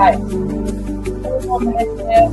Hi. 2 more minutes here.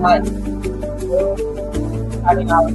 Hi. Starting out.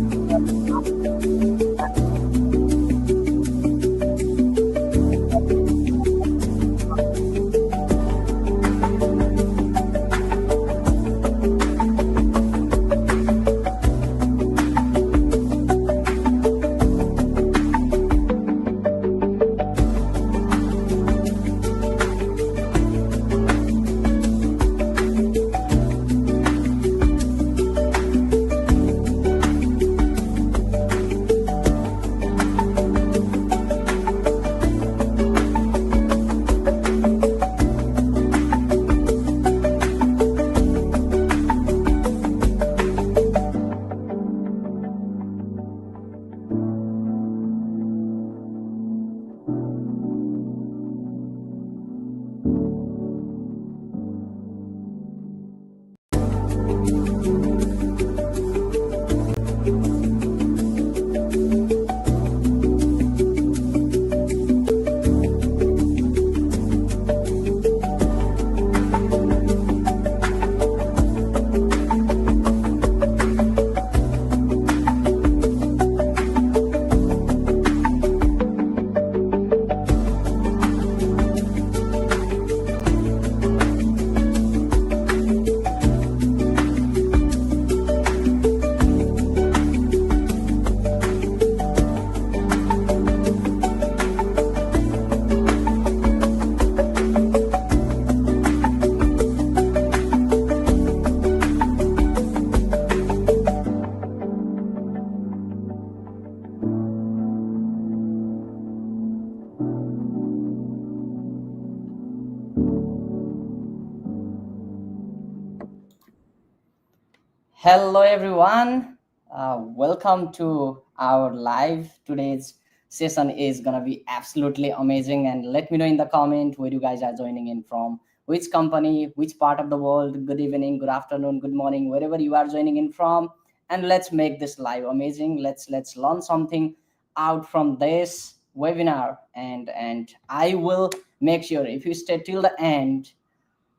Hello, everyone. Welcome to our live. Today's session is gonna be absolutely amazing. And let me know in the comment where you guys are joining in from, which company, which part of the world. Good evening, good afternoon, good morning, wherever you are joining in from. And let's make this live amazing. Let's learn something out from this webinar. And I will make sure if you stay till the end,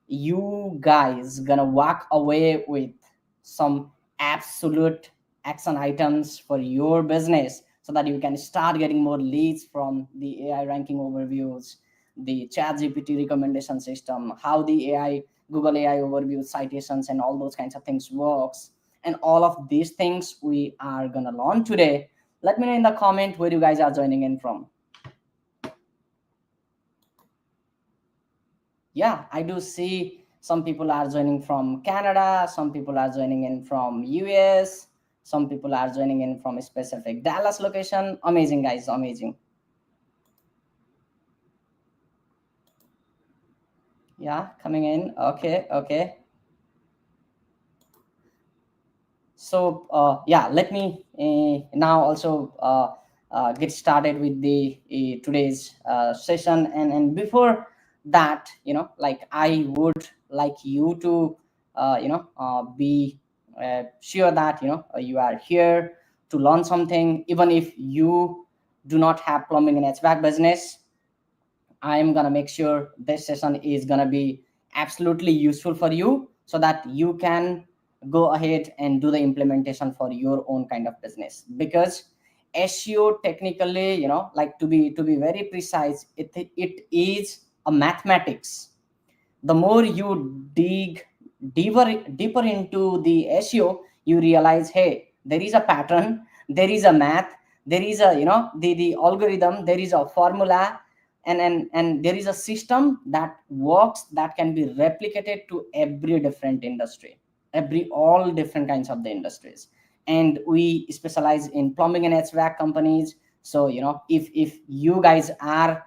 you guys gonna walk away with some absolute action items for your business so that you can start getting more leads from the AI ranking overviews, the chat GPT recommendation system, how the AI, Google AI overview citations and all those kinds of things works. And all of these things we are gonna learn today. Let me know in the comment where you guys are joining in from. Yeah, I do see Some people are joining from Canada, some people are joining in from US, some people are joining in from a specific Dallas location. Amazing, guys, amazing. Yeah, coming in. Okay, okay. So yeah, let me now also get started with the today's session. And before that, like I would like you to be sure that you are here to learn something. Even if you do not have plumbing and HVAC business, I am gonna make sure this session is gonna be absolutely useful for you, so that you can go ahead and do the implementation for your own kind of business. Because SEO technically, like to be very precise, it is a mathematics. The more you dig deeper into the SEO, you realize, hey, there is a pattern, there is a math, there is a the algorithm, there is a formula, and there is a system that works, that can be replicated to every different industry, every all different kinds of the industries. And we specialize in plumbing and HVAC companies. So if you guys are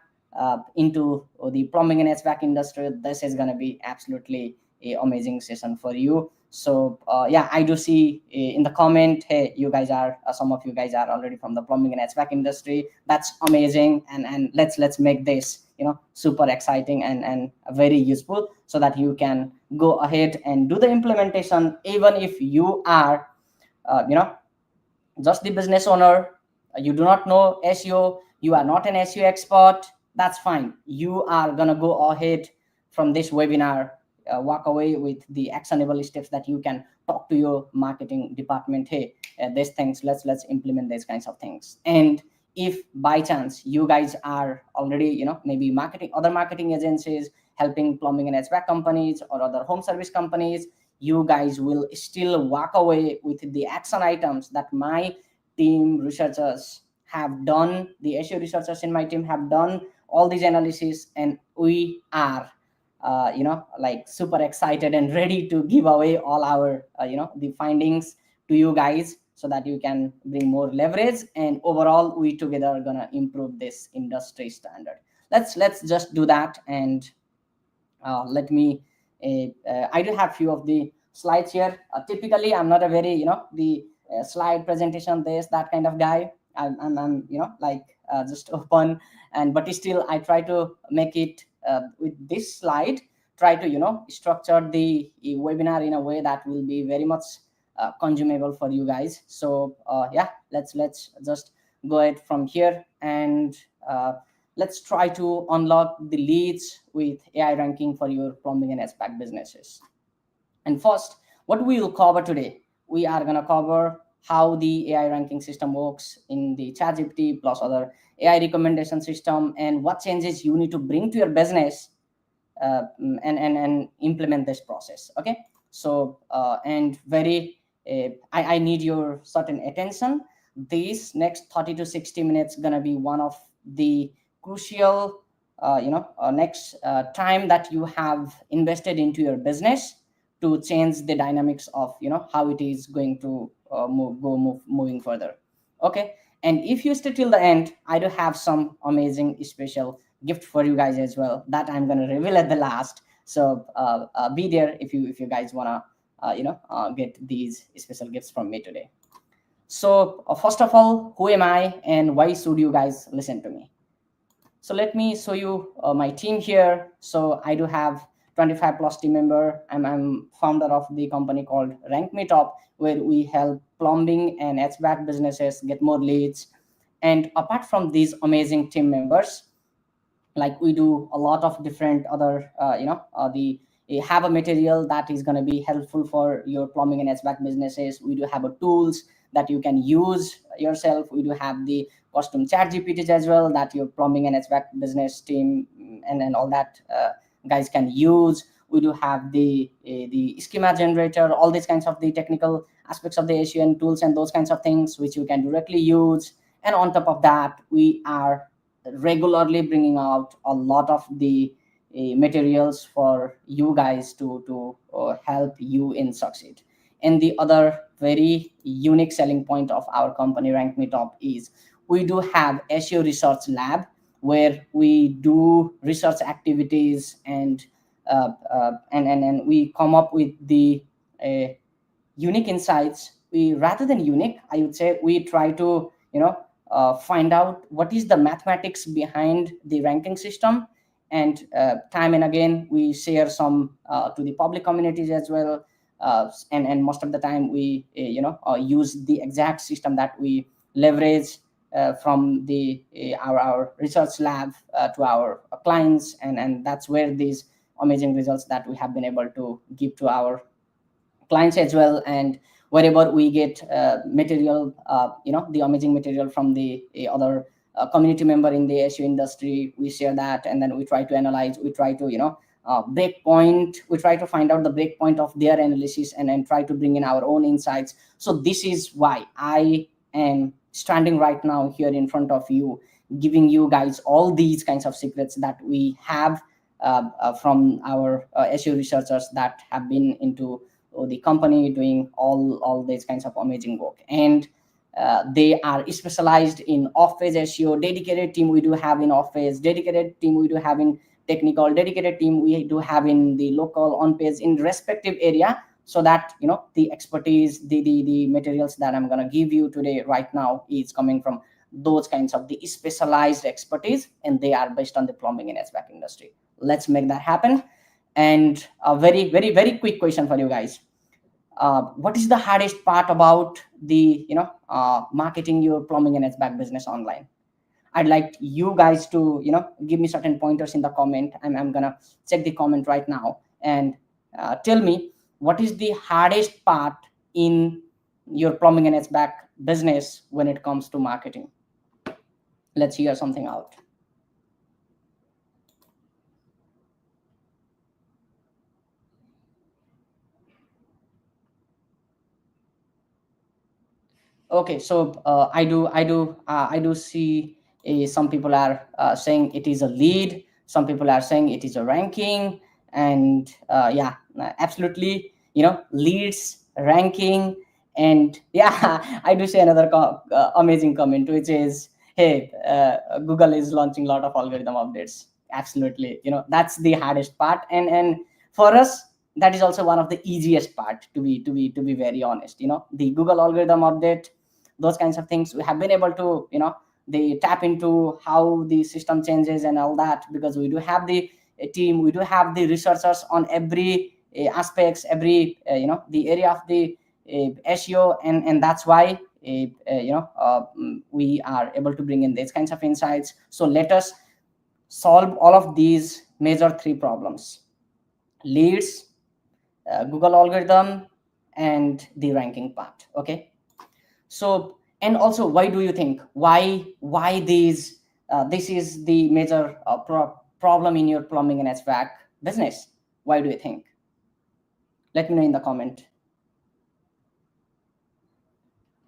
into the plumbing and HVAC industry, this is going to be absolutely a amazing session for you. So yeah, I do see in the comment, hey, you guys are some of you guys are already from the plumbing and HVAC industry. That's amazing, and let's make this super exciting and very useful, so that you can go ahead and do the implementation. Even if you are just the business owner, you do not know SEO, you are not an SEO expert, that's fine. You are going to go ahead from this webinar, walk away with the actionable steps that you can talk to your marketing department. Hey, these things, let's implement these kinds of things. And if by chance you guys are already maybe marketing, other marketing agencies helping plumbing and HVAC companies or other home service companies, you guys will still walk away with the action items that my team researchers have done. The SEO researchers in my team have done all these analysis, and we are like super excited and ready to give away all our the findings to you guys, so that you can bring more leverage, and overall we together are gonna improve this industry standard. Let's just do that. And let me I do have few of the slides here. Typically I'm not a very the slide presentation this that kind of guy. I'm like just open, and but still I try to make it with this slide, try to structure the webinar in a way that will be very much consumable for you guys. So yeah, let's just go ahead from here, and let's try to unlock the leads with AI ranking for your plumbing and HVAC businesses. And first, what we will cover today, we are going to cover how the AI ranking system works in the ChatGPT plus other AI recommendation system, and what changes you need to bring to your business and implement this process. Okay, so and very I need your certain attention. These next 30 to 60 minutes gonna be one of the crucial next time that you have invested into your business to change the dynamics of how it is going to moving further. Okay, and if you stay till the end, I do have some amazing special gift for you guys as well that I'm going to reveal at the last. So be there if you guys want to get these special gifts from me today. So first of all, who am I and why should you guys listen to me? So let me show you my team here. So I do have 25 plus team member. I'm founder of the company called RankMeTop, where we help plumbing and HVAC businesses get more leads. And apart from these amazing team members, like we do a lot of different other the have a material that is going to be helpful for your plumbing and HVAC businesses. We do have a tools that you can use yourself. We do have the custom chat gpts as well that your plumbing and HVAC business team and all that guys can use. We do have the schema generator, all these kinds of the technical aspects of the SEO tools and those kinds of things which you can directly use. And on top of that, we are regularly bringing out a lot of the materials for you guys to help you in succeed. And the other very unique selling point of our company RankMeTop is we do have SEO research lab where we do research activities and we come up with the uh, unique insights. We, rather than unique, I would say, we try to find out what is the mathematics behind the ranking system, and time and again we share some to the public communities as well. And most of the time we use the exact system that we leverage from the our research lab to our clients, and that's where these amazing results that we have been able to give to our clients as well. And wherever we get material, the amazing material from the other community member in the SEO industry, we share that, and then we try to analyze, we try to break point, we try to find out the break point of their analysis, and then try to bring in our own insights. So this is why I am standing right now here in front of you, giving you guys all these kinds of secrets that we have from our SEO researchers that have been into the company doing all these kinds of amazing work. And they are specialized in off-page SEO. Dedicated team we do have in off-page, dedicated team we do have in technical, dedicated team we do have in the local, on-page, in respective area, so that the expertise, the materials that I'm going to give you today right now is coming from those kinds of the specialized expertise, and they are based on the plumbing and HVAC industry. Let's make that happen. And a very, very, very quick question for you guys. What is the hardest part about the marketing your plumbing and HVAC business online? I'd like you guys to give me certain pointers in the comment. I'm gonna check the comment right now, and tell me what is the hardest part in your plumbing and HVAC business when it comes to marketing. Let's hear something out. Okay, so I do see some people are saying it is a lead, some people are saying it is a ranking, and yeah, absolutely, leads, ranking. And yeah, I do see another amazing comment, which is, hey, Google is launching a lot of algorithm updates. Absolutely, that's the hardest part, and for us that is also one of the easiest part, to be very honest. The Google algorithm update, those kinds of things, we have been able to they tap into how the system changes and all that, because we do have the team, we do have the researchers on every aspects, every the area of the SEO, and that's why we are able to bring in these kinds of insights. So let us solve all of these major three problems: leads, Google algorithm, and the ranking part. Okay, so, and also, why do you think, why these this is the major problem in your plumbing and HVAC business? Why do you think? Let me know in the comment.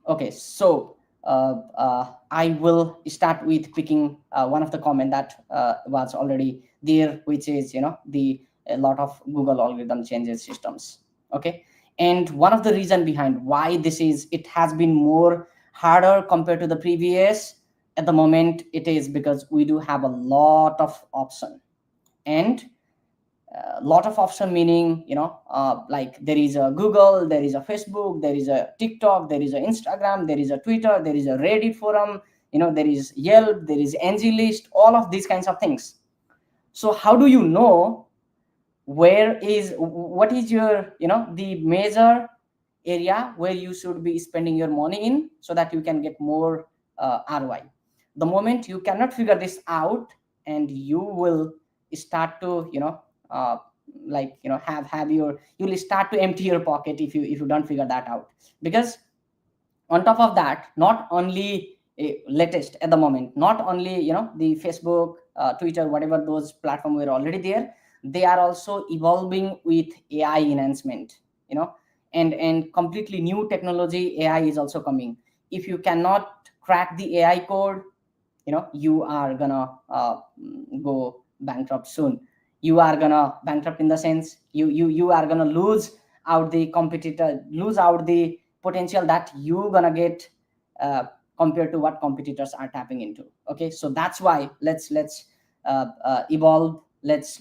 Okay, so I will start with picking one of the comment that was already there, which is the a lot of Google algorithm changes systems. Okay, and one of the reason behind why this is, it has been more harder compared to the previous at the moment, it is because we do have a lot of option. And lot of option meaning like there is a Google, there is a Facebook, there is a TikTok, there is a Instagram, there is a Twitter, there is a Reddit forum, there is Yelp, there is AngieList, all of these kinds of things. So how do you know what is your the major area where you should be spending your money in, so that you can get more ROI? The moment you cannot figure this out, and you will start to have you'll start to empty your pocket if you don't figure that out. Because on top of that, not only latest at the moment, not only the Facebook, Twitter, whatever those platforms were already there, they are also evolving with AI enhancement, and completely new technology. AI is also coming. If you cannot crack the AI code, you are gonna go bankrupt soon. you are gonna bankrupt, in the sense you are gonna lose out the competitor, lose out the potential that you gonna get uh, compared to what competitors are tapping into. Okay, so that's why let's evolve. Let's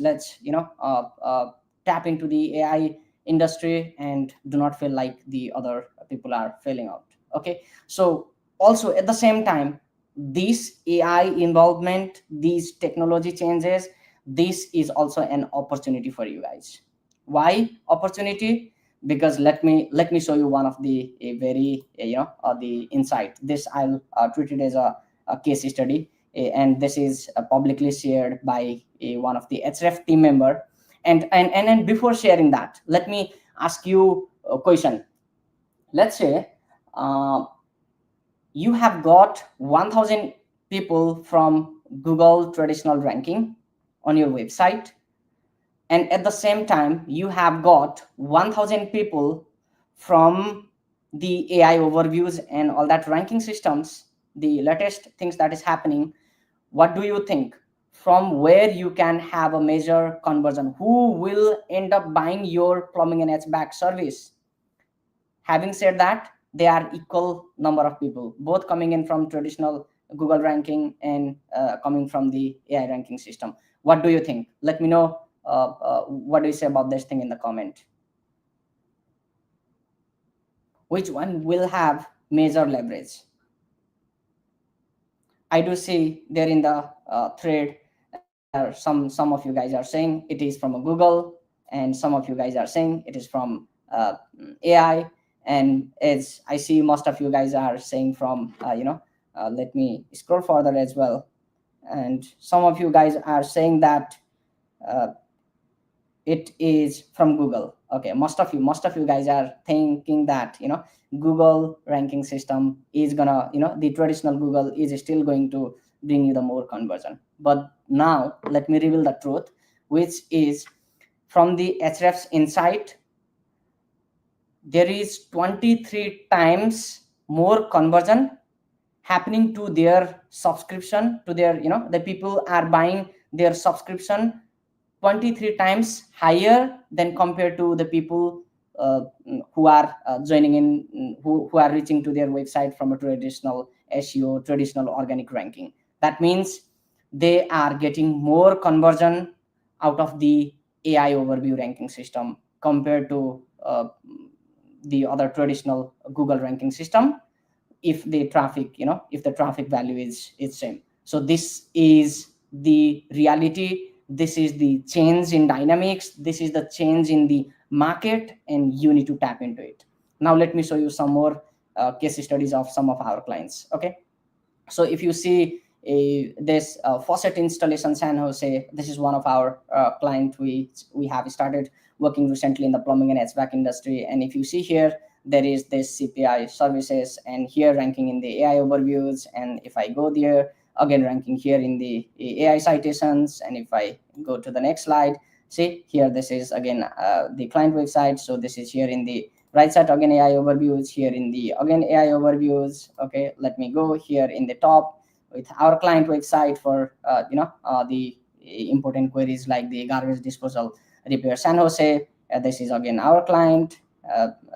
tap into the AI industry and do not feel like the other people are failing out. Okay, so also at the same time, this AI involvement, these technology changes, this is also an opportunity for you guys. Why opportunity? Because let me show you one of the a very the insight. This I'll treat it as a case study, and this is publicly shared by one of the HRF team member. And before sharing that, let me ask you a question. Let's say uh, you have got 1000 people from Google traditional ranking on your website, and at the same time you have got 1000 people from the AI overviews and all that ranking systems, the latest things that is happening. What do you think, from where you can have a major conversion? Who will end up buying your plumbing and HVAC service? Having said that, they are equal number of people, both coming in from traditional Google ranking and coming from the AI ranking system. What do you think? Let me know. What do you say about this thing in the comment? Which one will have major leverage? I do see there in the thread, some of you guys are saying it is from a Google, and some of you guys are saying it is from AI, and as I see, most of you guys are saying from let me scroll further as well, and some of you guys are saying that uh, it is from Google. Okay, most of you guys are thinking that Google ranking system is gonna, the traditional Google is still going to bring you the more conversion. But now let me reveal the truth, which is from the Hrefs insight, there is 23 times more conversion happening to their subscription, to their, the people are buying their subscription 23 times higher than compared to the people who are joining in, who are reaching to their website from a traditional SEO, traditional organic ranking. That means they are getting more conversion out of the AI overview ranking system compared to the other traditional Google ranking system, if the traffic, if the traffic value is same. So this is the reality, this is the change in dynamics, this is the change in the market, and you need to tap into it. Now let me show you some more case studies of some of our clients. Okay, so if you see this faucet installation San Jose, this is one of our client. We have started working recently in the plumbing and HVAC industry, and if you see here, there is this CPI services, and here ranking in the AI overviews, and if I go there, again ranking here in the AI citations, and if I go to the next slide, see here, this is again the client website. So this is here in the right side, again AI overviews, here in the again AI overviews. Okay, let me go here in the top with our client website for the important queries like the garbage disposal repair San Jose. This is again our client.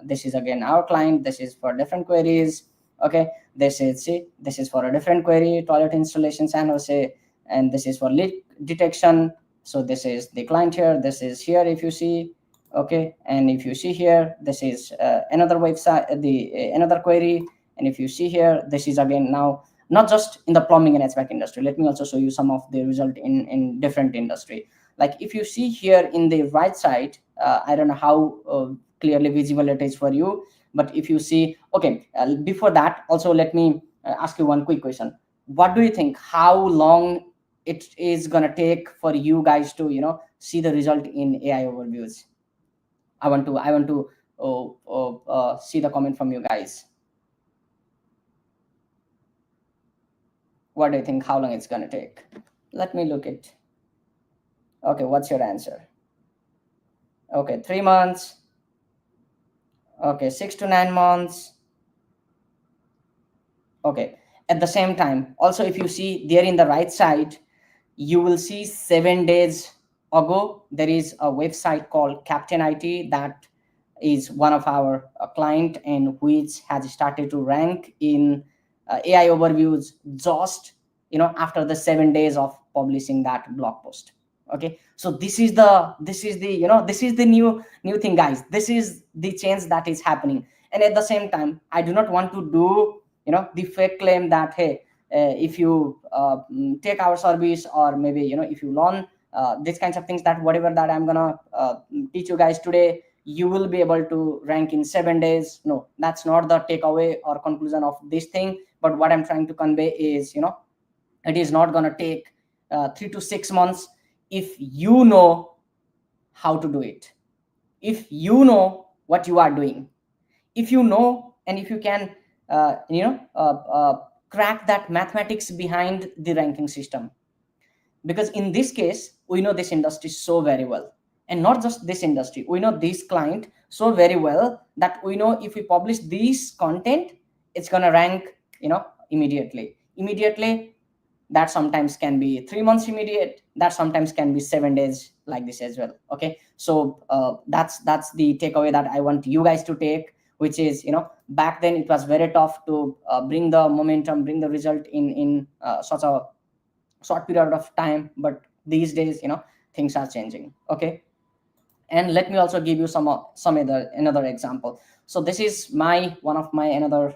This is again our client. This is for different queries. Okay, this is, see, this is for a different query, toilet installation San Jose, and this is for leak detection. So this is the client here, this is here, if you see. Okay, and if you see here, this is another website, the another query, and if you see here, this is again now not just in the plumbing and HVAC industry. Let me also show you some of the result in different industry. Like if you see here in the right side, I don't know how clearly visible it is for you, but if you see, okay, before that also let me ask you one quick question. What do you think, how long it is gonna take for you guys to see the result in AI overviews? I want to see the comment from you guys. What do you think, how long it's gonna take? Let me look it. Okay, what's your answer? Okay, 3 months. Okay, 6 to 9 months. Okay, at the same time also, if you see there in the right side, you will see 7 days ago, there is a website called Captain IT that is one of our client, and which has started to rank in AI overviews just after the 7 days of publishing that blog post. Okay, so this is the new thing, guys. This is the change that is happening. And at the same time, I do not want to do the fake claim that, hey, if you take our service, or maybe if you learn these kinds of things, that whatever that I'm gonna teach you guys today, you will be able to rank in 7 days. No, that's not the takeaway or conclusion of this thing. But what I'm trying to convey is, it is not going to take 3 to 6 months if you know how to do it, if you know what you are doing, if you know, and if you can crack that mathematics behind the ranking system. Because in this case, we know this industry so very well, and not just this industry, we know this client so very well, that we know if we publish this content, it's going to rank immediately. That sometimes can be 3 months immediate, that sometimes can be 7 days, like this as well. Okay, so that's the takeaway that I want you guys to take, which is, back then it was very tough to bring the momentum, bring the result in such a short period of time. But these days, things are changing. Okay, and let me also give you some other another example. So this is my one of my another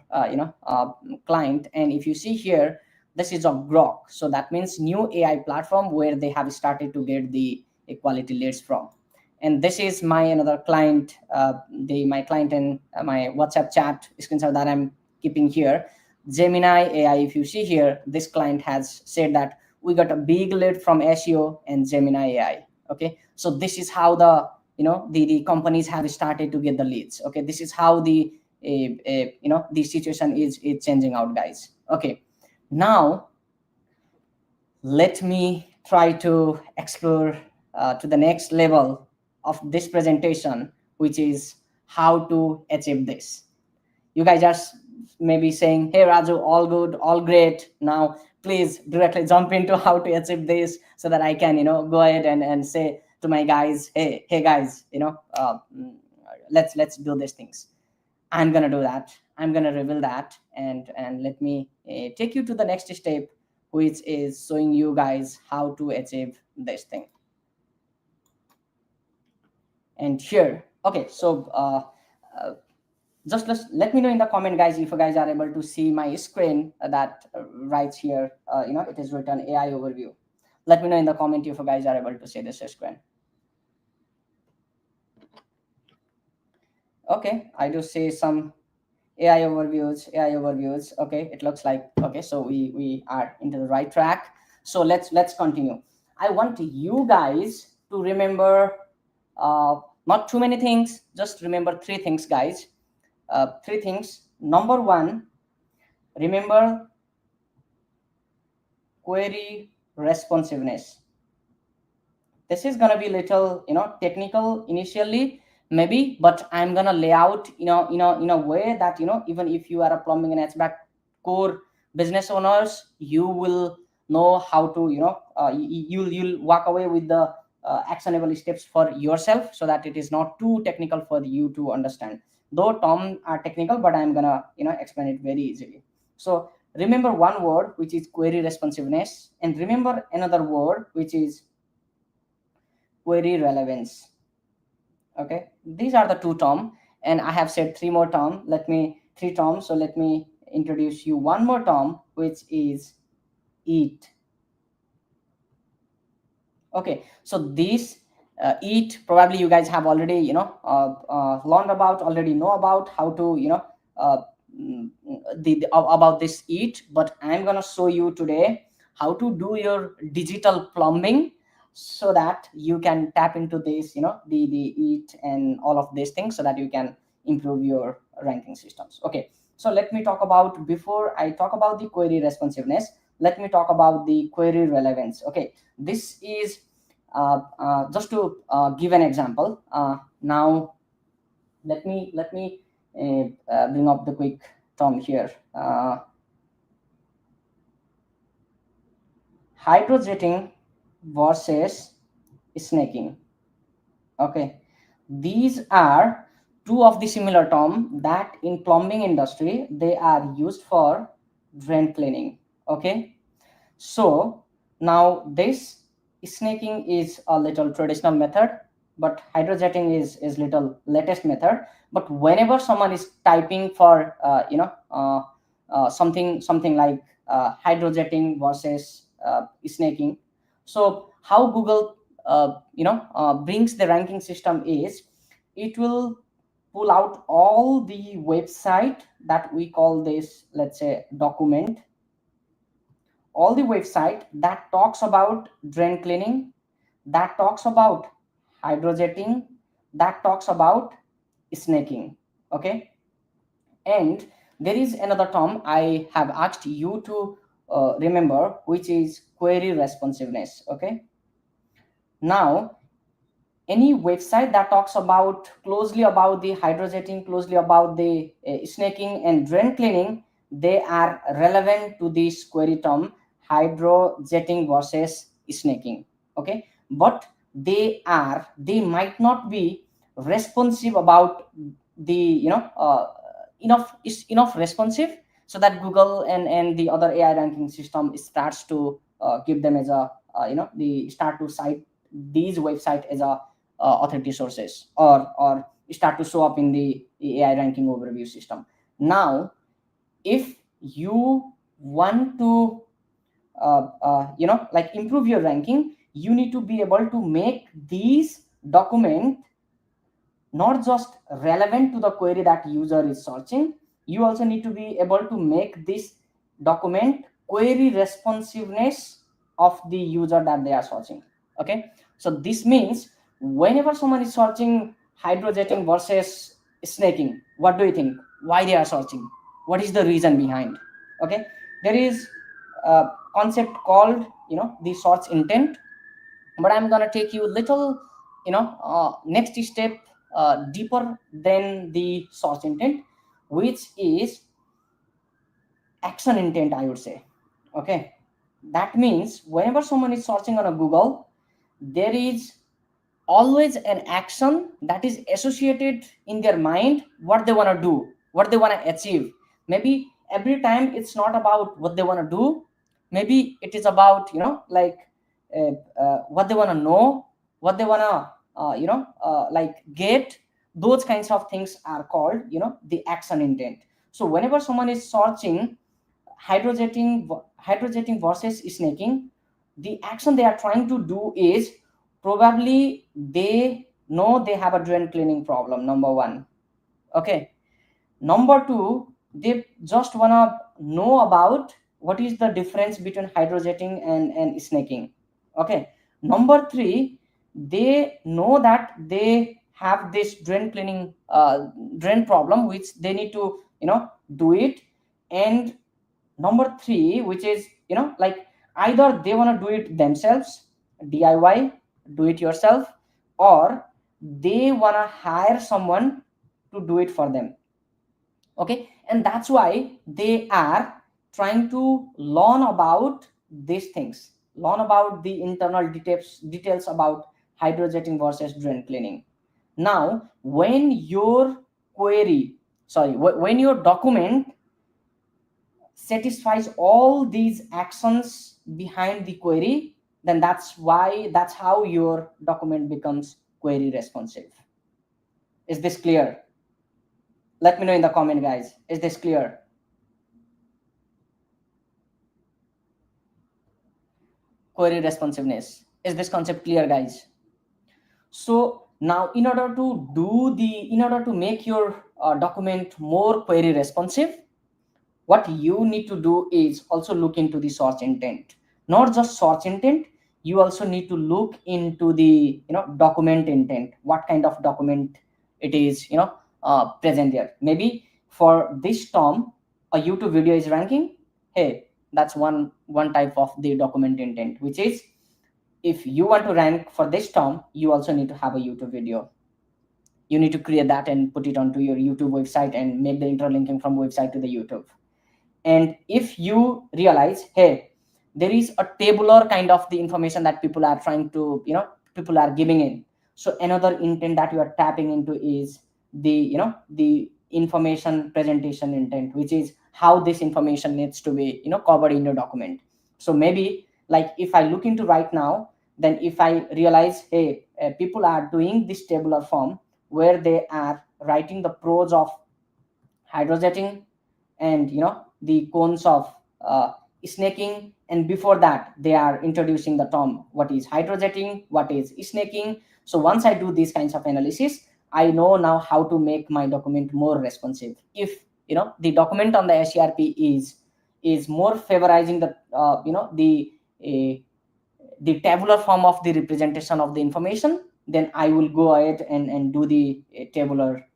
client, and if you see here, this is a grok. So that means new AI platform where they have started to get the equality leads from. And this is my another client, my client in my WhatsApp chat screenshot that I'm keeping here, Gemini AI. If you see here, this client has said that we got a big lead from SEO and Gemini AI. Okay, so this is how the companies have started to get the leads. Okay, this is how the situation is changing out, guys. Okay, now let me try to explore to the next level of this presentation, which is how to achieve this. You guys are maybe saying, hey Raju, all good, all great. Now please directly jump into how to achieve this, so that I can go ahead and say to my guys, hey guys, let's do these things. I'm gonna do that, I'm gonna reveal that, and let me take you to the next step, which is showing you guys how to achieve this thing. And here, okay, so just let me know in the comment, guys, if you guys are able to see my screen that writes here, it is written AI overview. Let me know in the comment if you guys are able to see this screen. Okay, I do see some AI overviews. Okay, it looks like, okay, so we are into the right track. So let's continue. I want you guys to remember not too many things, just remember three things, guys. Three things. Number one, remember query responsiveness. This is gonna be little technical initially, maybe, but I'm gonna lay out in a way that even if you are a plumbing and HVAC core business owners, you will know how to you'll walk away with the actionable steps for yourself, so that it is not too technical for you to understand. Though terms are technical, but I'm gonna explain it very easily. So remember one word, which is query responsiveness, and remember another word, which is query relevance. Okay, these are the two terms, and I have said three more terms. Three terms. So let me introduce you one more term, which is EAT. Okay, so this EAT, probably you guys have already learned about, already know about how to about this EAT, but I'm gonna show you today how to do your digital plumbing, so that you can tap into this the EAT and all of these things, so that you can improve your ranking systems. Okay, so let me talk about, before I talk about the query responsiveness, let me talk about the query relevance. Okay, this is just to give an example. Now let me bring up the quick term here. Hydrojetting versus snaking. Okay, these are two of the similar term that in plumbing industry they are used for drain cleaning. Okay, so now this snaking is a little traditional method, but hydrojetting is little latest method. But whenever someone is typing for something like hydrojetting versus snaking, so how Google brings the ranking system is it will pull out all the website that we call this, let's say, document, all the website that talks about drain cleaning, that talks about hydrojetting, that talks about snaking. Okay, and there is another term I have asked you to remember, which is query responsiveness. Okay, now any website that talks about closely about the hydrojetting, closely about the snaking and drain cleaning, they are relevant to this query term hydrojetting versus snaking. Okay, but they might not be responsive about the enough responsive so that Google and the other AI ranking system starts to give them as a the start to cite these website as a authority sources, or start to show up in the AI ranking overview system. Now, if you want to like improve your ranking, you need to be able to make these document not just relevant to the query that user is searching, you also need to be able to make this document query responsiveness of the user that they are searching. Okay, so this means whenever someone is searching hydrojetting versus snaking, what do you think, why they are searching, what is the reason behind? Okay, there is a concept called the search intent, but I'm gonna take you little next step deeper than the search intent, which is action intent, I would say. Okay, that means whenever someone is searching on a Google, there is always an action that is associated in their mind, what they want to do, what they want to achieve. Maybe every time it's not about what they want to do, maybe it is about like what they want to know, what they want to like get. Those kinds of things are called the action intent. So whenever someone is searching hydrojetting versus snaking, the action they are trying to do is probably they know they have a drain cleaning problem, number one. Okay, number two, they just want to know about what is the difference between hydrojetting and snaking. Okay, number three, they know that they have this drain cleaning drain problem which they need to do it. And number three, which is like either they want to do it themselves, DIY, do it yourself, or they want to hire someone to do it for them. Okay, and that's why they are trying to learn about these things, learn about the internal details about hydrojetting versus drain cleaning. Now when your query, when your document satisfies all these actions behind the query, then that's how your document becomes query responsive. Is this clear? Let me know in the comment, guys. Is this clear? Query responsiveness. Is this concept clear, guys? So now in order to make your document more query responsive, what you need to do is also look into the search intent. Not just search intent, you also need to look into the document intent, what kind of document it is present there. Maybe for this term a YouTube video is ranking, hey, that's one type of the document intent, which is if you want to rank for this term, you also need to have a YouTube video. You need to create that and put it onto your YouTube website and make the interlinking from website to the YouTube. And if you realize, hey, there is a tabular kind of the information that people are trying to people are giving in. So another intent that you are tapping into is the information presentation intent, which is how this information needs to be covered in your document. So maybe like if I look into right now, then if I realize, hey, people are doing this tabular form where they are writing the pros of hydrojetting and the cons of snaking, and before that they are introducing the term what is hydrojetting, what is snaking. So once I do these kinds of analysis, I know now how to make my document more responsive. If the document on the SERP is more favorizing the uh, the tabular form of the representation of the information, then I will go ahead and do the tabular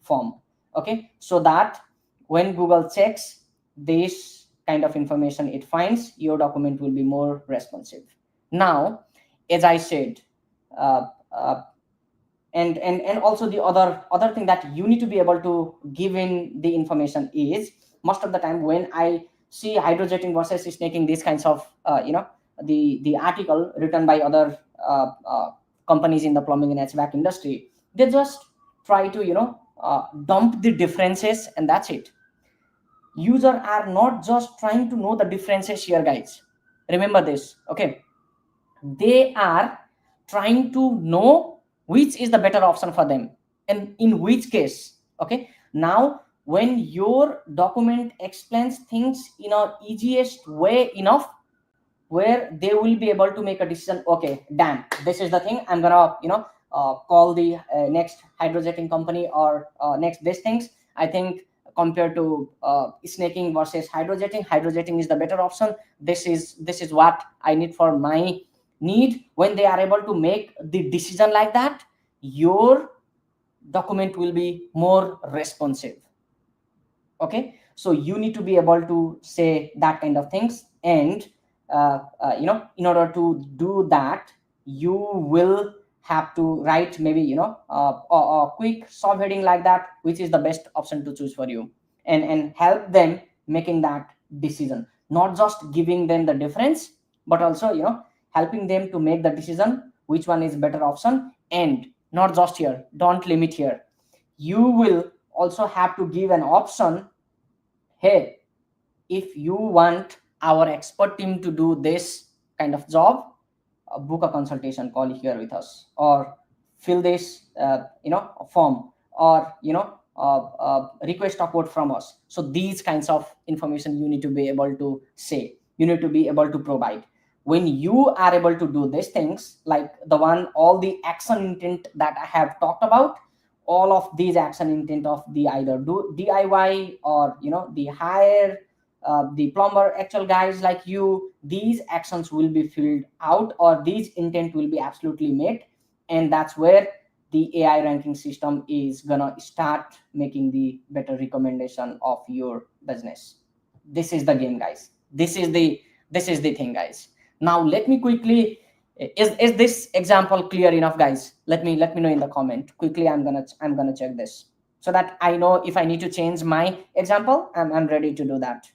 form. Okay, so that when Google checks this kind of information, it finds your document will be more responsive. Now, as I said, uh, uh, and also the other thing that you need to be able to give in the information is, most of the time when I see hydrojetting versus snaking, these kinds of the article written by other companies in the plumbing and HVAC industry, they just try to dump the differences and that's it. User are not just trying to know the differences here, guys. Remember this, okay? They are trying to know which is the better option for them and in which case. Okay, now when your document explains things in a easiest way enough, where they will be able to make a decision, okay, damn, this is the thing, I'm gonna call the next hydrojetting company, or next best things. I think compared to snaking versus hydrojetting is the better option. This is what I need for my need. When they are able to make the decision like that, your document will be more responsive. Okay, so you need to be able to say that kind of things, and in order to do that, you will have to write maybe a quick subheading like that, which is the best option to choose for you, and help them making that decision, not just giving them the difference, but also helping them to make the decision which one is better option. And not just here, don't limit here, you will also have to give an option. Hey, if you want our expert team to do this kind of job, book a consultation call here with us, or fill this form, or request a quote from us. So these kinds of information you need to be able to say, you need to be able to provide. When you are able to do these things, like the one, all the action intent that I have talked about, all of these action intent of the either do DIY or the hire the plumber, actual guys like you, these actions will be filled out, or these intent will be absolutely met. And that's where the AI ranking system is gonna start making the better recommendation of your business. This is the game, guys. This is the thing, guys. Now let me quickly, is this example clear enough, guys? Let me know in the comment quickly. I'm gonna check this so that I know if I need to change my example. I'm ready to do that.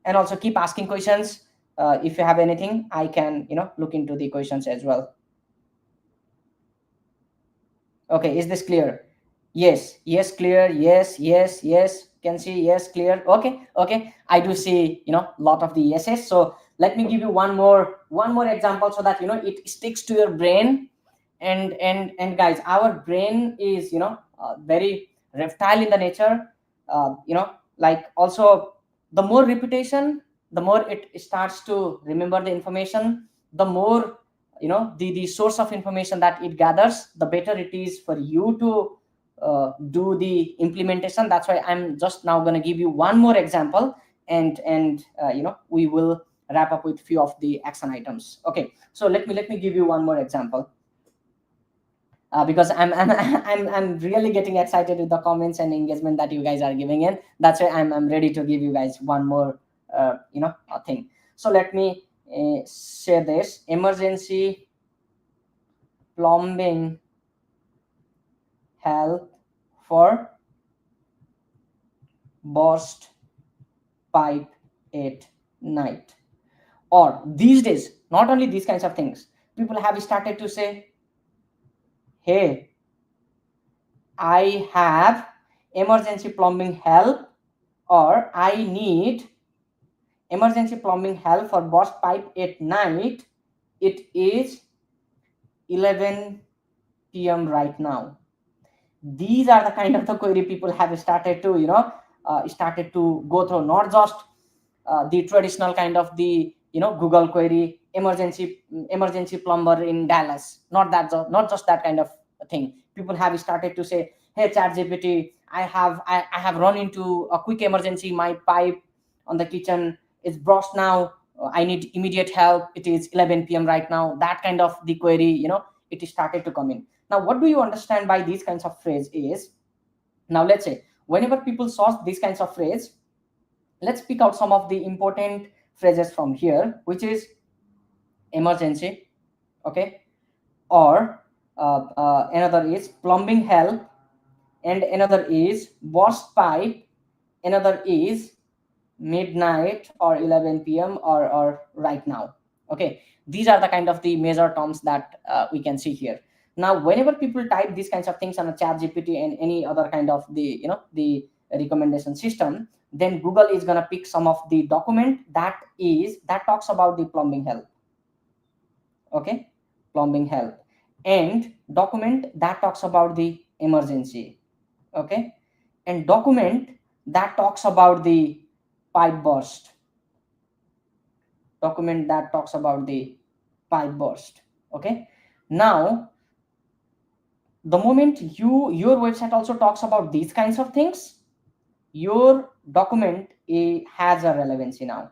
And also keep asking questions. If you have anything, I can look into the questions as well. Okay, is this clear? Yes, clear. Yes, can see, yes, clear. Okay, I do see lot of the yeses. So let me give you one more example so that it sticks to your brain. And guys, our brain is very reptile in the nature. Like also, the more repetition, the more it starts to remember the information. The more the source of information that it gathers, the better it is for you to do the implementation. That's why I'm just now going to give you one more example, and we will wrap up with few of the action items. Okay, so let me give you one more example. Because I'm really getting excited with the comments and engagement that you guys are giving in. That's why I'm ready to give you guys one more thing. So let me share this. Emergency plumbing help for burst pipe at night. Or these days, not only these kinds of things, people have started to say, hey, I have emergency plumbing help, or I need emergency plumbing help for burst pipe at night. It is 11 p.m. right now. These are the kind of the query people have started to started to go through, not just the traditional kind of the Google query, emergency plumber in Dallas, not just that kind of thing. People have started to say, hey ChatGPT, I have run into a quick emergency. My pipe on the kitchen is burst now. I need immediate help. It is 11 p.m. right now. That kind of the query, it started to come in. Now what do you understand by these kinds of phrase is, now let's say whenever people source these kinds of phrase, let's pick out some of the important phrases from here, which is emergency, okay, or another is plumbing help, and another is burst pipe, another is midnight or 11 p.m. or right now. Okay, these are the kind of the major terms that we can see here. Now whenever people type these kinds of things on a chat gpt and any other kind of the the recommendation system, then Google is going to pick some of the document that talks about the plumbing help. Okay, plumbing help, and document that talks about the emergency. Okay, and document that talks about the pipe burst, document that talks about the pipe burst. Okay, now the moment your website also talks about these kinds of things, your document has a relevancy now.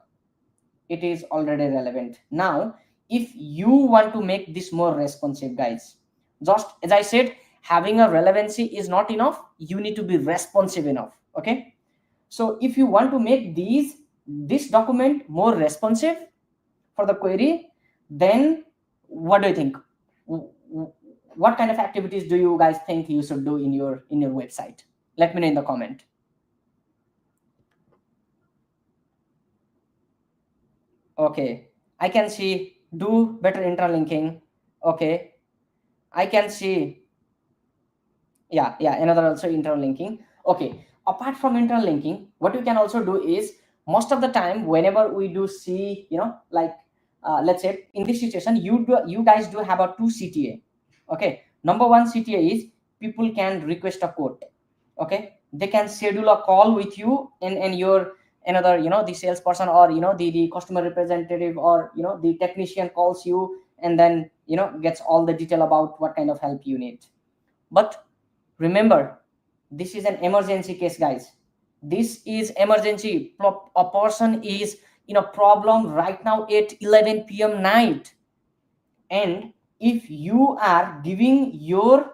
It is already relevant now. If you want to make this more responsive, guys, just as I said, having a relevancy is not enough. You need to be responsive enough. Okay, so if you want to make this document more responsive for the query, then what do you think? What kind of activities do you guys think you should do in your website? Let me know in the comment. Okay, I can see do better interlinking. Okay, I can see, yeah, another also interlinking. Okay, apart from interlinking, what we can also do is, most of the time whenever we do see, like let's say in this situation, you guys do have a 2 CTA. Okay, number 1 CTA is people can request a quote. Okay, they can schedule a call with you, and your another the salesperson, or the customer representative, or the technician calls you, and then gets all the detail about what kind of help you need. But remember, this is an emergency case, guys. This is emergency. A person is in a problem right now at 11 p.m. night, and if you are giving your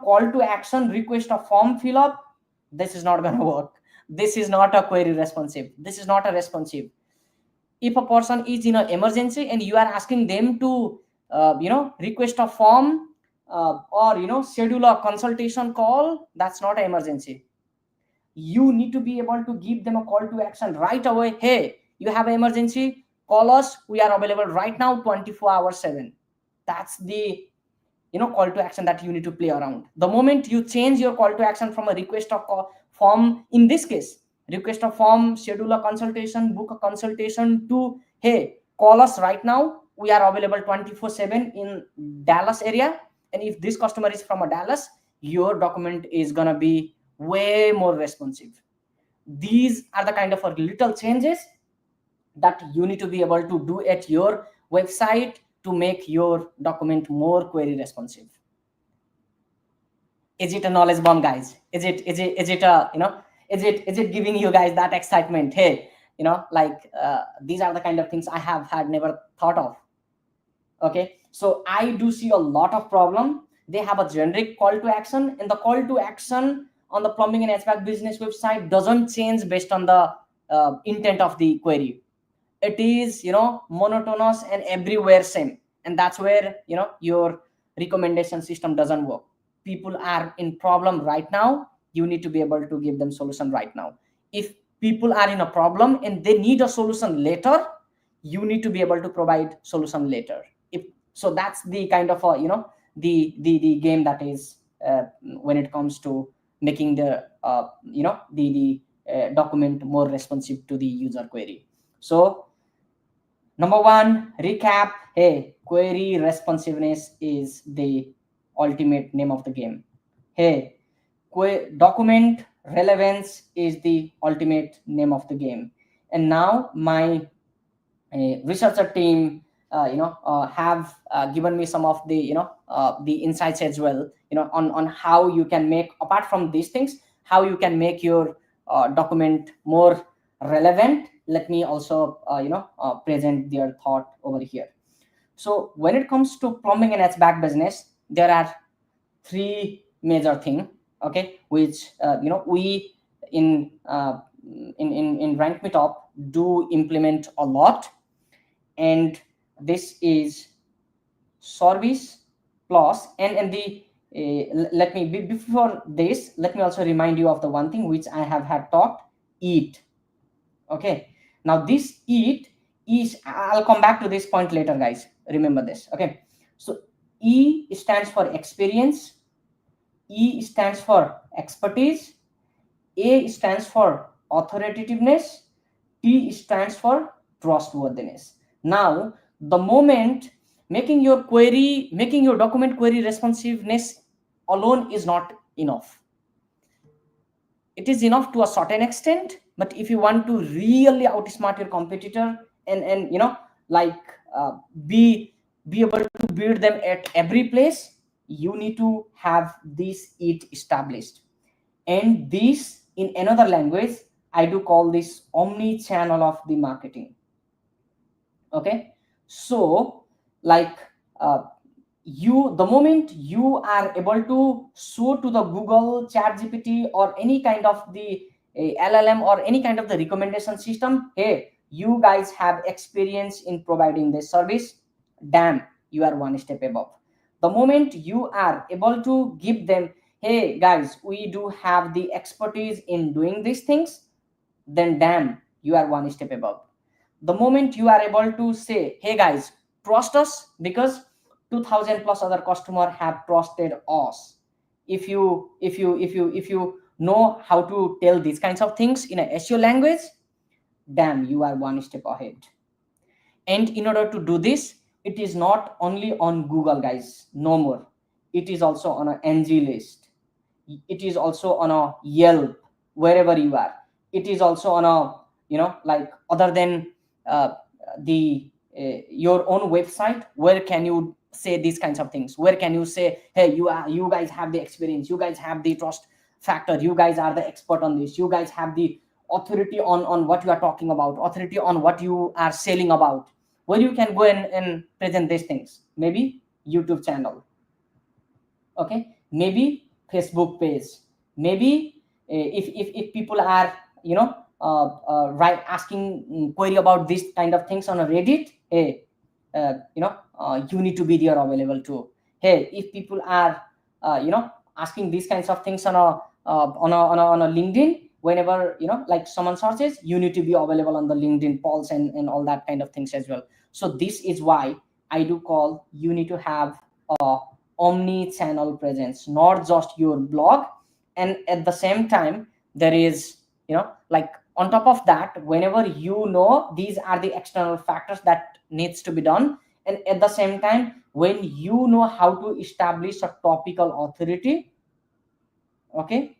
call to action request a form fill up, this is not going to work. This is not a query responsive. This is not a responsive. If a person is in an emergency and you are asking them to request a form, or schedule a consultation call, that's not an emergency. You need to be able to give them a call to action right away. Hey, you have an emergency, call us, we are available right now 24 hours 7. That's the call to action that you need to play around. The moment you change your call to action from a request of form, in this case request a form, schedule a consultation, book a consultation, to hey, call us right now, we are available 24/7 in Dallas area, and if this customer is from a Dallas, your document is gonna be way more responsive. These are the kind of little changes that you need to be able to do at your website to make your document more query responsive. Is it a knowledge bomb, guys? Is it a is it giving you guys that excitement? Hey, like these are the kind of things I have had never thought of. Okay, so I do see a lot of problem. They have a generic call to action, and the call to action on the plumbing and HVAC business website doesn't change based on the intent of the query. It is monotonous and everywhere same, and that's where your recommendation system doesn't work. People are in problem right now, you need to be able to give them solution right now. If people are in a problem and they need a solution later, you need to be able to provide solution later. If So that's the kind of the game that is when it comes to making the document more responsive to the user query. So number one, recap. Hey, query responsiveness is the ultimate name of the game. Hey, document relevance is the ultimate name of the game. And now my researcher team have given me some of the the insights as well, on how you can make, apart from these things, how you can make your document more relevant. Let me also present their thought over here. So when it comes to plumbing and HVAC business, there are three major thing, okay, which we in in RankMeTop do implement a lot. And this is service plus, and the let me before this, let me also remind you of the one thing which I have had talked: eat. Okay, now this eat is, I'll come back to this point later, guys, remember this. Okay, so E stands for experience, E stands for expertise, A stands for authoritativeness, T stands for trustworthiness. Now, the moment making your query, making your document query responsiveness alone is not enough. It is enough to a certain extent, but if you want to really outsmart your competitor and like be able to beat them at every place, you need to have this it established. And this, in another language, I do call this omni channel of the marketing. Okay, so like the moment you are able to show to the Google, Chat GPT, or any kind of the LLM or any kind of the recommendation system, hey, you guys have experience in providing this service, damn, you are one step above. The moment you are able to give them, hey guys, we do have the expertise in doing these things, then damn, you are one step above. The moment you are able to say, hey guys, trust us, because 2000 plus other customer have trusted us. If you know how to tell these kinds of things in a SEO language, damn, you are one step ahead. And in order to do this, it is not only on Google, guys, no more. It is also on a NG list, it is also on a Yelp, wherever you are. It is also on a like other than uh, the your own website, where can you say these kinds of things, where can you say, hey, you guys have the experience, you guys have the trust factor, you guys are the expert on this, you guys have the authority on what you are talking about, authority on what you are selling about, where you can go and present these things. Maybe YouTube channel, okay, maybe Facebook page, maybe if people are right, asking query about this kind of things on a Reddit, hey, you need to be there available too. Hey, if people are asking these kinds of things on a LinkedIn, whenever like someone searches, you need to be available on the LinkedIn polls and all that kind of things as well. So this is why I do call you need to have a omni channel presence, not just your blog. And at the same time, there is like on top of that, whenever these are the external factors that needs to be done, and at the same time, when you know how to establish a topical authority, okay,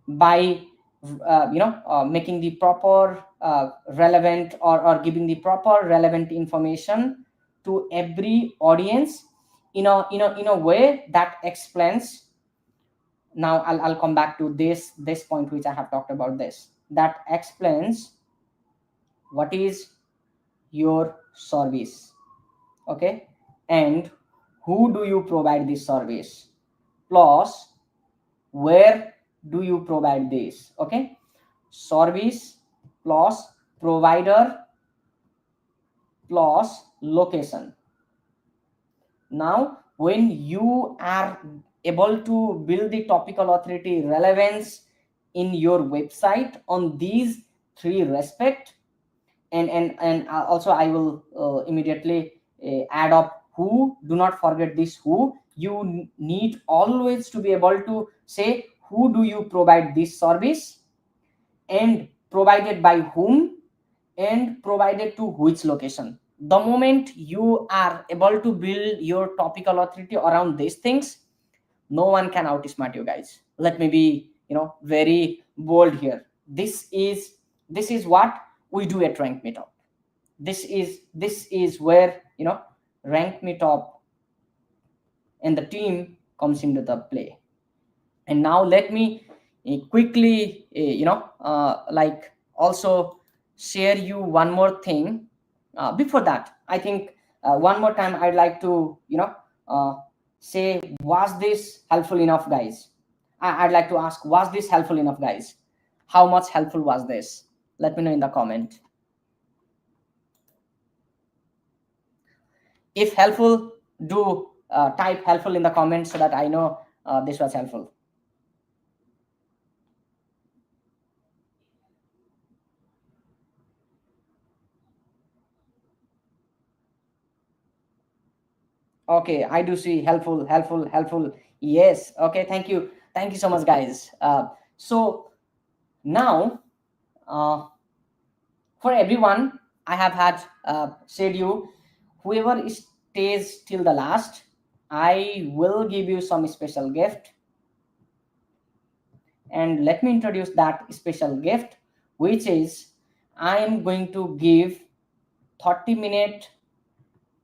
by making the proper relevant, or giving the proper relevant information to every audience in a way that explains. Now I'll come back to this point which I have talked about, this that explains what is your service, okay, and who do you provide this service, plus where do you provide this. Okay, service plus provider plus location. Now when you are able to build the topical authority relevance in your website on these three respect, and also I will immediately add up who. Do not forget this who. You need always to be able to say who do you provide this service, and provided by whom, and provided to which location. The moment you are able to build your topical authority around these things, no one can outsmart you guys. Let me be very bold here. This is what we do at RankMeTop. This is where RankMeTop and the team comes into the play. And now let me quickly like also share you one more thing. Before that, I think one more time I'd like to uh, say, was this helpful enough, guys? I'd like to ask, was this helpful enough, guys? How much helpful was this? Let me know in the comment. If helpful, do type helpful in the comments so that I know this was helpful. Okay, I do see helpful. Yes. Okay, thank you so much, guys. So now, uh, for everyone, I have had said you, whoever stays till the last, I will give you some special gift. And let me introduce that special gift, which is I am going to give 30-minute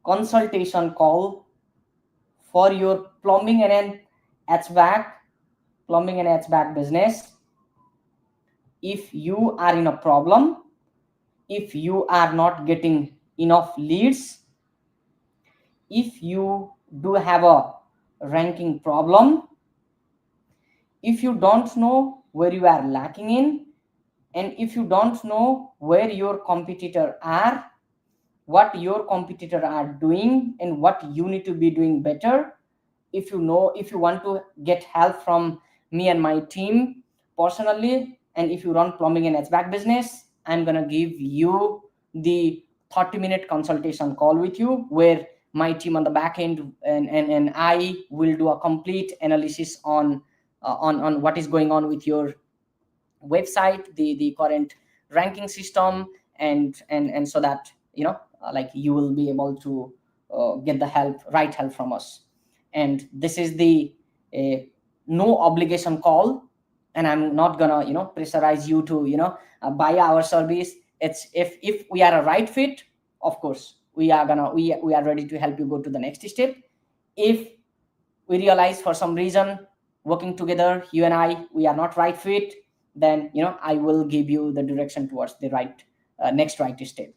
consultation call for your plumbing and HVAC business. If you are in a problem, if you are not getting enough leads, if you do have a ranking problem, if you don't know where you are lacking in, and if you don't know where your competitor are, what your competitor are doing, and what you need to be doing better, if you want to get help from me and my team personally, and if you run plumbing and HVAC business, I'm gonna give you the 30-minute consultation call with you, where my team on the back end and I will do a complete analysis on what is going on with your website, the current ranking system, and so that like you will be able to get the right help from us. And this is the no obligation call, and I'm not gonna pressurize you to buy our service. It's if we are a right fit, of course we are ready to help you go to the next step. If we realize for some reason, working together, you and I, we are not right fit, then I will give you the direction towards the right next right step.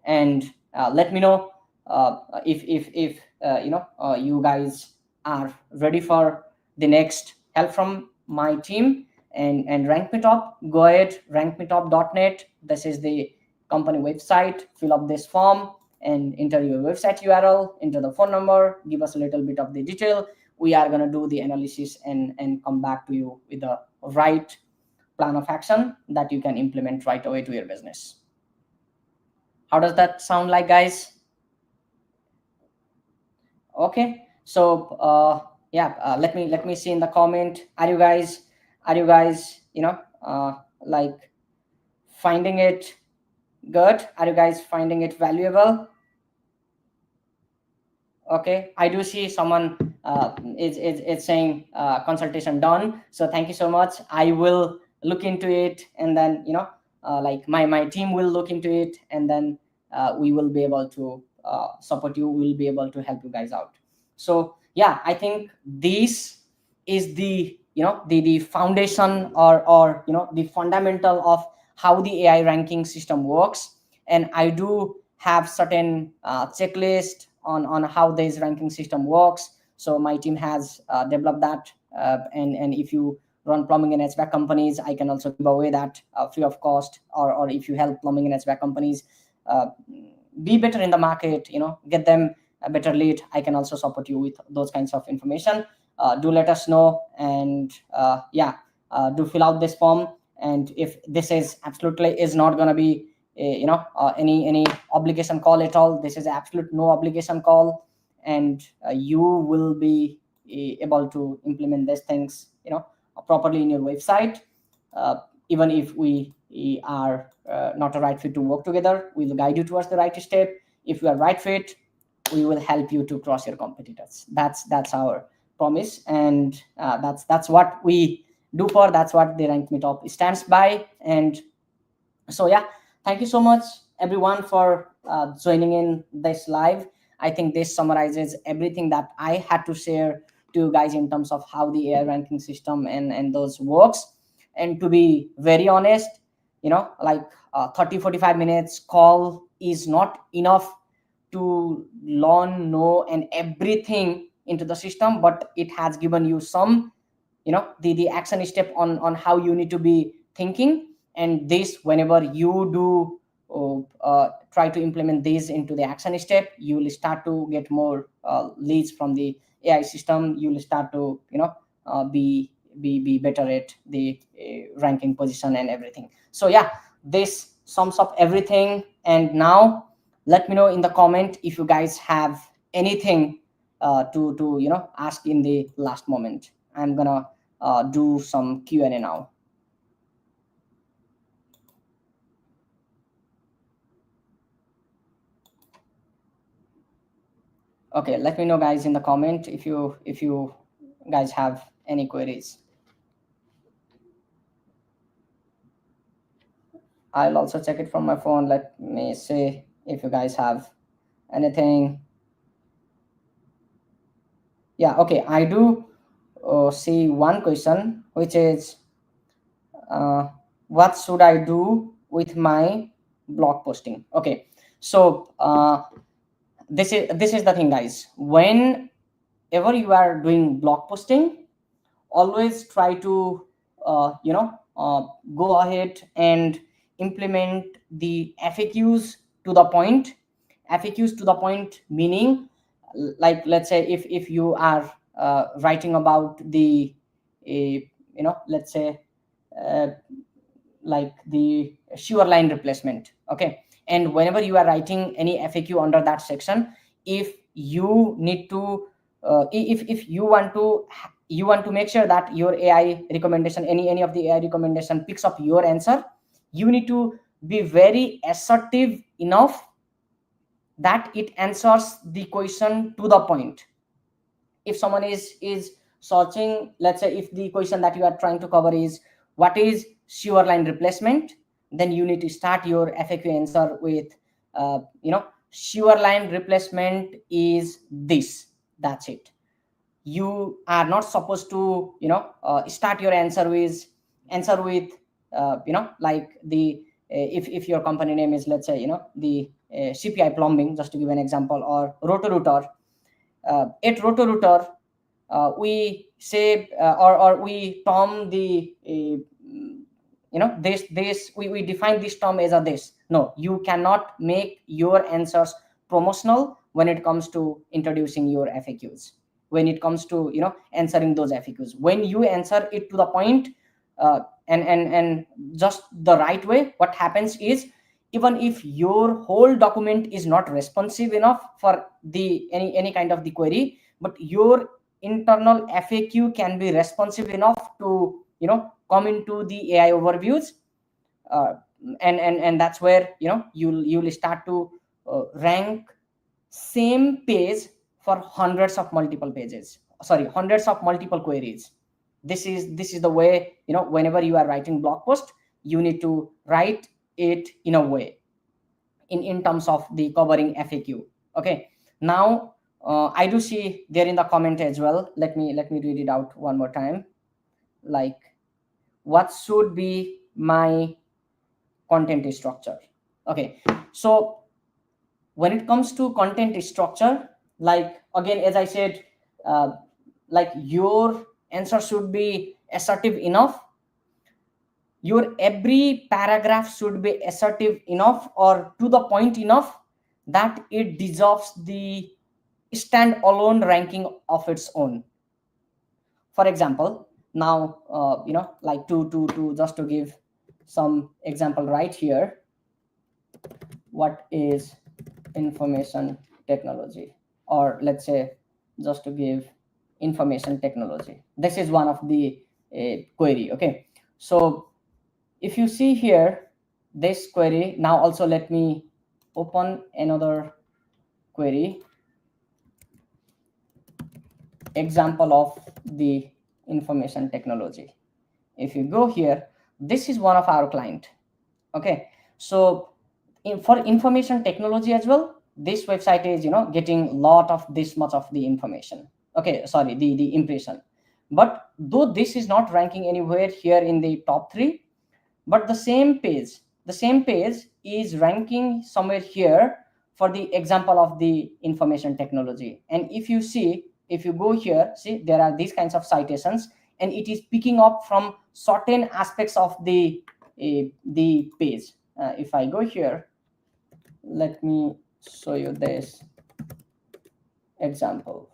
And let me know if you guys are ready for the next help from my team and RankMeTop. Go ahead, rankmetop.net. This is the company website. Fill up this form and enter your website URL, enter the phone number, give us a little bit of the detail. We are going to do the analysis and come back to you with the right plan of action that you can implement right away to your business. How does that sound like, guys? Okay, so yeah, let me see in the comment. Are you guys like finding it good? Are you guys finding it valuable? Okay, I do see someone is saying consultation done, so thank you so much. I will look into it, and then like my team will look into it, and then we will be able to support you. We'll be able to help you guys out. So yeah, I think this is the the foundation, or the fundamental of how the AI ranking system works. And I do have certain checklist on how this ranking system works. So my team has developed that, and if you run plumbing and HVAC companies, I can also give away that free of cost. Or if you help plumbing and HVAC companies be better in the market, get them a better lead, I can also support you with those kinds of information. Do let us know, and yeah, do fill out this form. And if this is absolutely is not going to be any obligation call at all, this is absolute no obligation call. and you will be able to implement these things properly in your website. Even if we are not a right fit to work together, we will guide you towards the right step. If you are right fit, we will help you to cross your competitors. That's our promise, and that's what we do for. That's what the RankMeTop stands by. And so yeah, thank you so much everyone for joining in this live. I think this summarizes everything that I had to share to you guys in terms of how the AI ranking system and those works. And to be very honest, like 30-45 minutes call is not enough to learn, know, and everything into the system, but it has given you some, the action step on how you need to be thinking. And this, whenever you do try to implement this into the action step, you will start to get more leads from the AI system. You will start to be better at the ranking position and everything. So yeah, this sums up everything. And now let me know in the comment if you guys have anything to ask in the last moment. I'm gonna do some Q&A now. Okay, let me know guys in the comment if you guys have any queries. I'll also check it from my phone. Let me see if you guys have anything. Yeah, okay, I do see one question, which is what should I do with my blog posting? Okay, so this is the thing guys. Whenever you are doing blog posting, always try to go ahead and implement the FAQs to the point. FAQs to the point meaning, like let's say if you are writing about the let's say like the sewer line replacement. Okay, and whenever you are writing any FAQ under that section, if you need to if you want to make sure that your AI recommendation, any of the AI recommendation picks up your answer, you need to be very assertive enough that it answers the question to the point. If someone is searching, let's say if the question that you are trying to cover is what is sewer line replacement, then you need to start your FAQ answer with sewer line replacement is this. That's it. You are not supposed to start your answer with like the if your company name is, let's say, the CPI plumbing, just to give an example, or Roto-Rooter. At Roto-Rooter, we say or we term the this we define this term as a this. No, you cannot make your answers promotional when it comes to introducing your FAQs, when it comes to answering those FAQs. When you answer it to the point and just the right way, what happens is, even if your whole document is not responsive enough for the any kind of the query, but your internal FAQ can be responsive enough to come into the AI overviews, uh, and that's where you'll start to rank same page for hundreds of multiple pages, sorry, hundreds of multiple queries. This is the way, whenever you are writing blog post, you need to write it in a way in terms of the covering FAQ. Okay, now I do see there in the comment as well. Let me read it out one more time. Like, what should be my content structure? Okay, so when it comes to content structure, like again, as I said, like your answer should be assertive enough. Your every paragraph should be assertive enough or to the point enough that it deserves the stand-alone ranking of its own. For example, now like to just to give some example right here. What is information technology? or let's say just to give information technology. This is one of the query. Okay, so if you see here this query, now also let me open another query, example of the information technology. If you go here, this is one of our client. Okay, so for information technology as well, this website is getting lot of this much of the information. Okay, sorry, the impression. But though this is not ranking anywhere here in the top 3, but the same page is ranking somewhere here for the example of the information technology. And if you go here, see there are these kinds of citations, and it is picking up from certain aspects of the page. If I go here, let me show you this example.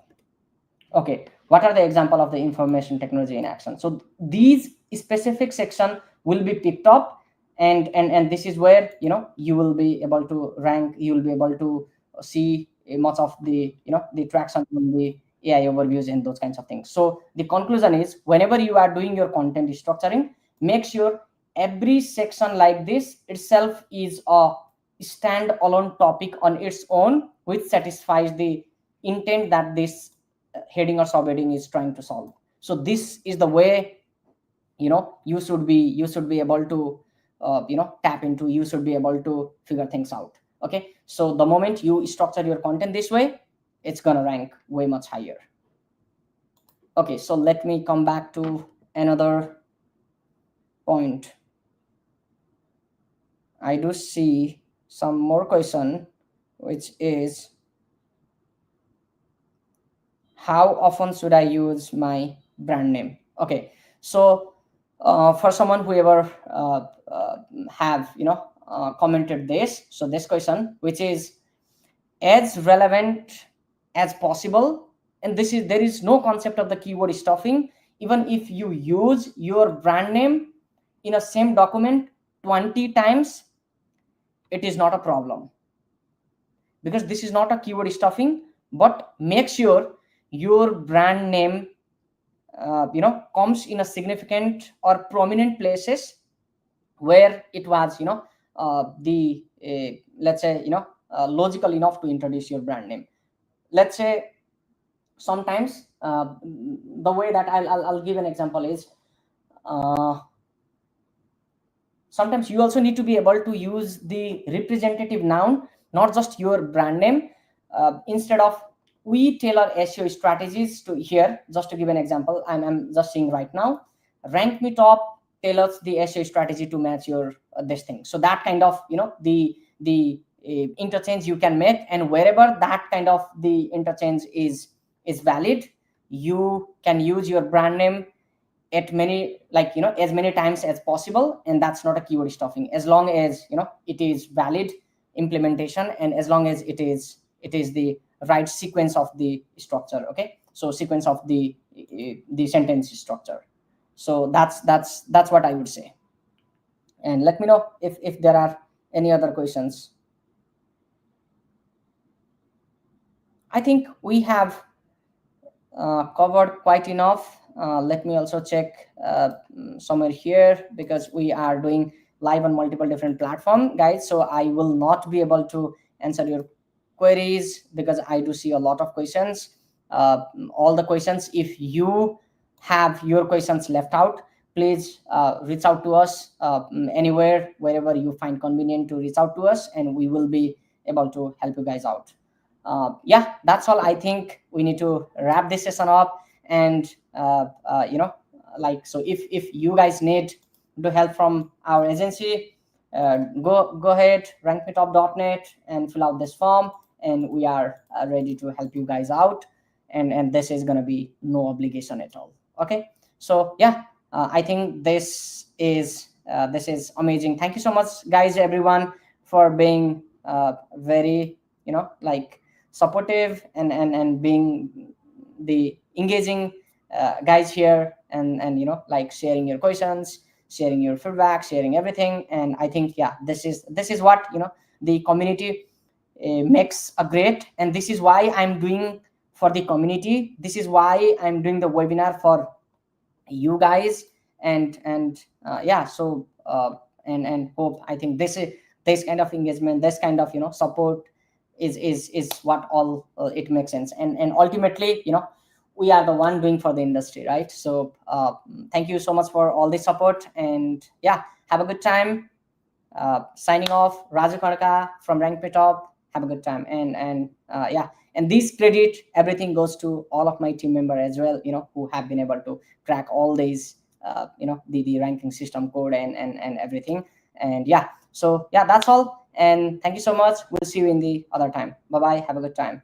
Okay, what are the example of the information technology in action? So these specific section will be picked up, and this is where you will be able to rank, you will be able to see much of the the traction on the AI overviews and those kinds of things. So the conclusion is, whenever you are doing your content structuring, make sure every section like this itself is a stand-alone topic on its own, which satisfies the intent that this heading or subheading is trying to solve. So this is the way you should be able to tap into, you should be able to figure things out. Okay, so the moment you structure your content this way, it's gonna rank way much higher. Okay, so let me come back to another point. I do see some more question, which is, how often should I use my brand name? Okay, so for someone who ever have commented this, so this question, which is as relevant as possible, and there is no concept of the keyword stuffing. Even if you use your brand name in a same document 20 times, it is not a problem, because this is not a keyword stuffing. But make sure your brand name comes in a significant or prominent places where it was the let's say logical enough to introduce your brand name. Let's say sometimes the way that I'll give an example is, sometimes you also need to be able to use the representative noun, not just your brand name. Instead of we tailor SEO strategies to here, just to give an example, I'm just seeing right now, RankMeTop tailors the SEO strategy to match your this thing. So that kind of the interchange you can make, and wherever that kind of the interchange is valid, you can use your brand name at many, as many times as possible, and that's not a keyword stuffing, as long as it is valid implementation, and as long as it is the right sequence of the structure. Okay, so sequence of the sentence structure. So that's what I would say. And let me know if there are any other questions. I think we have covered quite enough. Let me also check somewhere here, because we are doing live on multiple different platforms, guys, so I will not be able to answer your queries, because I do see a lot of questions. All the questions, if you have your questions left out, please reach out to us anywhere, wherever you find convenient to reach out to us, and we will be able to help you guys out. Yeah, that's all. I think we need to wrap this session up. And so if you guys need the help from our agency, go ahead, rankmetop.net, and fill out this form, and we are ready to help you guys out. And this is going to be no obligation at all. Okay, so yeah, I think this is amazing. Thank you so much, guys, everyone, for being very supportive and being the engaging guys here, and sharing your questions, sharing your feedback, sharing everything. And I think, yeah, this is what the community makes a great, and this is why I'm doing for the community. This is why I'm doing the webinar for you guys. And yeah, so and hope, I think this kind of engagement, this kind of support is what all it makes sense. And ultimately, we are the one doing for the industry, right? So thank you so much for all the support, and yeah, have a good time. Signing off, Raju Karka from RankMeTop. Have a good time. And yeah, and this credit, everything goes to all of my team member as well, who have been able to crack all these, the ranking system code and everything. And yeah, so yeah, that's all. And thank you so much. We'll see you in the other time. Bye bye. Have a good time.